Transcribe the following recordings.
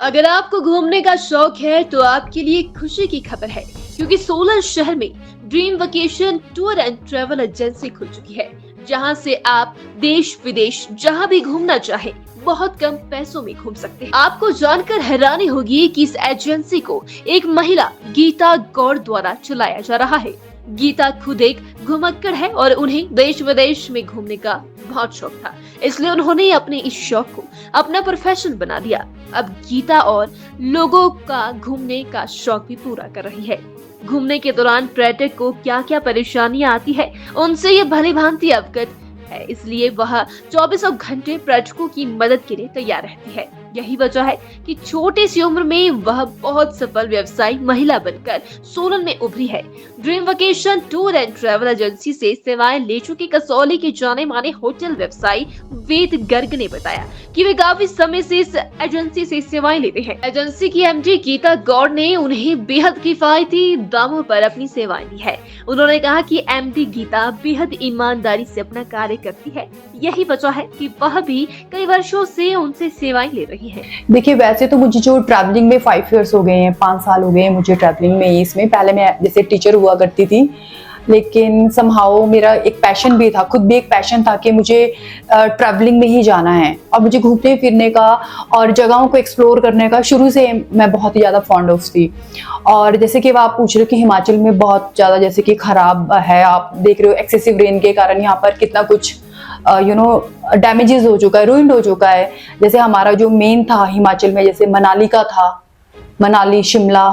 अगर आपको घूमने का शौक है तो आपके लिए खुशी की खबर है, क्योंकि सोलन शहर में dream vacation tour and travel agency खुल चुकी है, जहां से आप देश विदेश जहां भी घूमना चाहे बहुत कम पैसों में घूम सकते हैं। आपको जानकर हैरानी होगी कि इस एजेंसी को एक महिला गीता गौड़ द्वारा चलाया जा रहा है। गीता खुद एक घुमक्कड़ है और उन्हें देश विदेश में घूमने का बहुत शौक था, इसलिए उन्होंने अपने इस शौक को अपना प्रोफेशन बना दिया। अब गीता और लोगों का घूमने का शौक भी पूरा कर रही है। घूमने के दौरान पर्यटक को क्या क्या परेशानियां आती है, उनसे ये भली भांति अवगत है, इसलिए वह 24 घंटे पर्यटकों की मदद के लिए तैयार रहती है। यही वजह है कि छोटी सी उम्र में वह बहुत सफल व्यवसायी महिला बनकर सोलन में उभरी है। Dream vacation tour and travel agency से सेवाएं ले चुके कसौली के जाने माने होटल व्यवसायी वेद गर्ग ने बताया कि वे काफी समय से इस एजेंसी से सेवाएं लेते हैं। एजेंसी की एमडी गीता गौड़ ने उन्हें बेहद किफायती दामों पर अपनी सेवाएं दी है। उन्होंने कहा कि एमडी गीता बेहद ईमानदारी से अपना कार्य करती है, यही वजह है कि वह भी कई वर्षों से उनसे सेवाएं ले रही है। देखिए, वैसे तो मुझे जो ट्रैवलिंग में 5 इयर्स हो गए हैं, 5 साल हो गए हैं मुझे ट्रैवलिंग में। इसमें पहले मैं जैसे टीचर हुआ करती थी, लेकिन समहाउ मेरा एक पैशन भी था, खुद भी एक पैशन था कि मुझे ट्रैवलिंग में ही जाना है और मुझे घूमने फिरने का और जगहों को एक्सप्लोर करने का शुरू से मैं बहुत ही ज़्यादा फॉन्ड ऑफ थी। और जैसे कि आप पूछ रहे हो कि हिमाचल में बहुत ज़्यादा जैसे कि ख़राब है, आप देख रहे हो एक्सेसिव रेन के कारण यहाँ पर कितना कुछ डैमेजेस हो चुका है, रूइंड हो चुका है। जैसे हमारा जो मेन था हिमाचल में, जैसे मनाली का था, मनाली शिमला,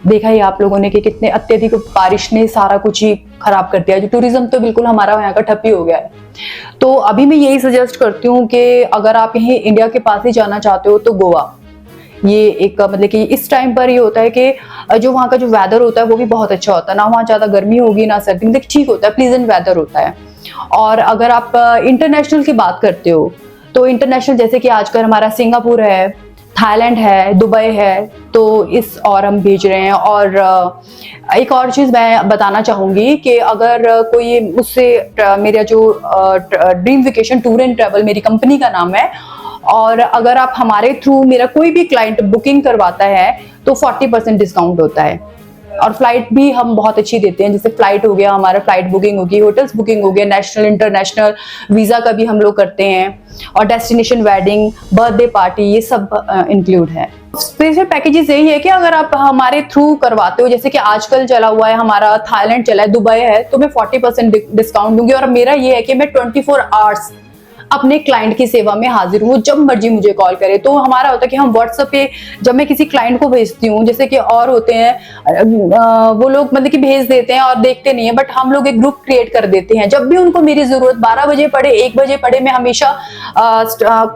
देखा ही आप लोगों ने कि कितने अत्यधिक बारिश ने सारा कुछ ही खराब कर दिया। जो टूरिज्म तो बिल्कुल हमारा यहाँ का ठप ही हो गया है। तो अभी मैं यही सजेस्ट करती हूँ कि अगर आप यहीं इंडिया के पास ही जाना चाहते हो तो गोवा, ये एक मतलब कि इस टाइम पर ये होता है कि जो वहाँ का जो वेदर होता है वो भी बहुत अच्छा होता है, ना वहाँ ज़्यादा गर्मी होगी ना सर्दी, मतलब ठीक होता है, प्लीजेंट वेदर होता है। और अगर आप इंटरनेशनल की बात करते हो तो इंटरनेशनल जैसे कि आजकल हमारा सिंगापुर है, थाईलैंड है, दुबई है, तो और हम भेज रहे हैं। और एक और चीज़ मैं बताना चाहूँगी कि अगर कोई मुझसे मेरा जो dream vacation tour and travel मेरी कंपनी का नाम है, और अगर आप हमारे थ्रू मेरा कोई भी क्लाइंट बुकिंग करवाता है तो 40% डिस्काउंट होता है। और फ्लाइट भी हम बहुत अच्छी देते हैं, जैसे फ्लाइट हो गया, हमारा फ्लाइट बुकिंग होगी, होटल्स बुकिंग हो गया, नेशनल इंटरनेशनल वीज़ा का भी हम लोग करते हैं, और डेस्टिनेशन वेडिंग, बर्थडे पार्टी, ये सब इंक्लूड है। स्पेशल पैकेजेस यही है कि अगर आप हमारे थ्रू करवाते हो, जैसे कि आजकल चला हुआ है हमारा थाईलैंड चला है, दुबई है, तो मैं 40% डिस्काउंट दूंगी। और मेरा ये है कि मैं 24 आवर्स अपने क्लाइंट की सेवा में हाजिर हूँ, जब मर्जी मुझे कॉल करे। तो हमारा होता है कि हम व्हाट्सएप पे जब मैं किसी क्लाइंट को भेजती हूँ, जैसे कि और होते हैं वो लोग मतलब कि भेज देते हैं और देखते नहीं है, बट हम लोग एक ग्रुप क्रिएट कर देते हैं। जब भी उनको मेरी जरूरत 12 बजे पड़े, 1 बजे पड़े, मैं हमेशा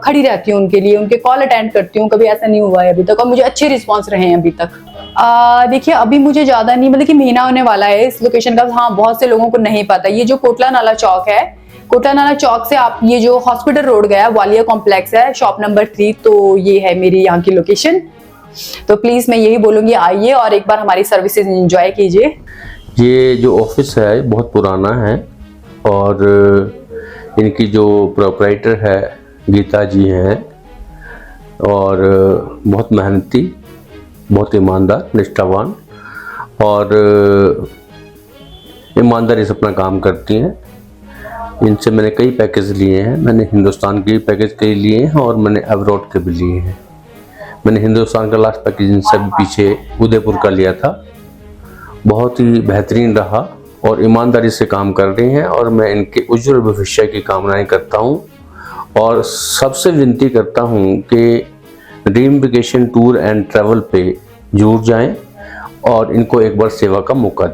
खड़ी रहती हूँ उनके लिए, उनके कॉल अटेंड करती हूँ। कभी ऐसा नहीं हुआ है अभी तक, और मुझे अच्छे रिस्पॉन्स रहे हैं अभी तक। देखिए, अभी मुझे ज्यादा नहीं, मतलब कि महीना होने वाला है इस लोकेशन का। हाँ, बहुत से लोगों को नहीं पता, ये जो कोटला नाला चौक है, कोटला नाला चौक से आप ये जो हॉस्पिटल रोड गया, वालिया कॉम्प्लेक्स है, शॉप नंबर 3, तो ये है मेरी यहाँ की लोकेशन। तो प्लीज मैं यही बोलूंगी, आइए और एक बार हमारी सर्विसेज एंजॉय कीजिए। ये जो ऑफिस है बहुत पुराना है, और इनकी जो प्रोप्राइटर है गीता जी हैं, और बहुत मेहनती, बहुत ईमानदार, निष्ठावान, और ईमानदारी से अपना काम करती हैं। इनसे मैंने कई पैकेज लिए हैं, मैंने हिंदुस्तान के पैकेज कई लिए हैं और मैंने अब्रॉड के भी लिए हैं। मैंने हिंदुस्तान का लास्ट पैकेज इनसे भी पीछे उदयपुर का लिया था, बहुत ही बेहतरीन रहा और ईमानदारी से काम कर रहे हैं, और मैं इनके उज्ज्वल भविष्य की कामनाएं करता हूं। और सबसे विनती करता हूं कि dream vacation tour and travel पे जुड़ जाएं और इनको एक बार सेवा का मौका दें।